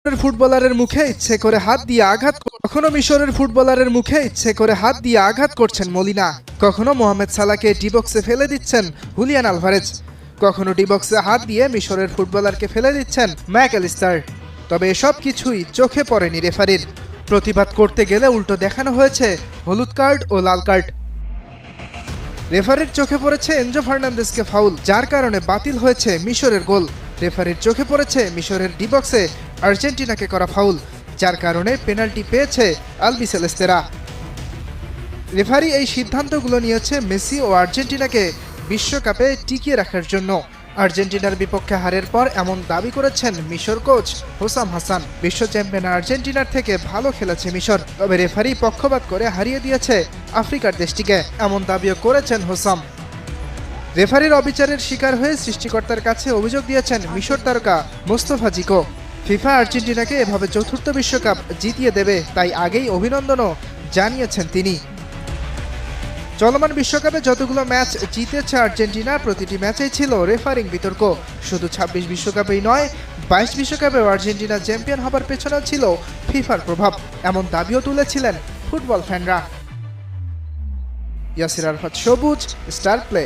ফুটবলারের মুখে ইচ্ছে করে হাত দিয়ে আঘাত কখনো মিশরের ফুটবলারের মুখে ইচ্ছে করে হাত দিয়ে আঘাত করছেন মলিনা, কখনো মোহামেড সালাহকে ডিবক্সে ফেলে দিচ্ছেন হুলিয়ান আলভারেজ, কখনো ডিবক্সে হাত দিয়ে মিশরের ফুটবলারকে ফেলে দিচ্ছেন ম্যাকঅ্যালিস্টার। তবে এসব কিছুই চোখে পড়েনি রেফারির। প্রতিবাদ করতে গেলে উল্টো দেখানো হয়েছে হলুদ কার্ড ও লাল কার্ড। রেফারির চোখে পড়েছে এনজো ফার্নান্দেজকে ফাউল, যার কারণে বাতিল হয়েছে মিশরের গোল। রেফারির চোখে পড়েছে মিশরের ডিবক্সে আর্জেন্টিনাকে করা ফাউল, যার কারণে পেনাল্টি পেয়েছে আলবিসেলেস্তেরা। রেফারি এই সিদ্ধান্তগুলো নিয়েছে মেসি ও আর্জেন্টিনাকে বিশ্বকাপে টিকিয়ে রাখার জন্য। আর্জেন্টিনার বিপক্ষে হারের পর এমন দাবি করেছেন মিশর কোচ হোসাম হাসান। বিশ্ব চ্যাম্পিয়ন আর্জেন্টিনার থেকে ভালো খেলেছে মিশর, তবে রেফারি পক্ষপাত করে হারিয়ে দিয়েছে আফ্রিকার দেশটিকে, এমন দাবিও করেছেন হোসাম। রেফারির অবিচারের শিকার হয়ে সৃষ্টিকর্তার কাছে অভিযোগ দিয়েছেন মিশর তারকা মোস্তফা জিকো। ফিফা আর্জেন্টিনাকে এভাবে চতুর্থ বিশ্বকাপ জিতিয়ে দেবে, তাই আগেই অভিনন্দনও জানিয়েছেন তিনি। চলমান বিশ্বকাপে যতগুলো ম্যাচ জিতেছে আর্জেন্টিনা, প্রতিটি ম্যাচেই ছিল রেফারিং বিতর্ক। শুধু ২৬ বিশ্বকাপেই নয়, ২২ বিশ্বকাপেও আর্জেন্টিনা চ্যাম্পিয়ন হবার পেছনেও ছিল ফিফার প্রভাব, এমন দাবিও তুলেছিলেন ফুটবল ফ্যানরা। ইয়াসির আরাফাত সবুজ, স্টার প্লে।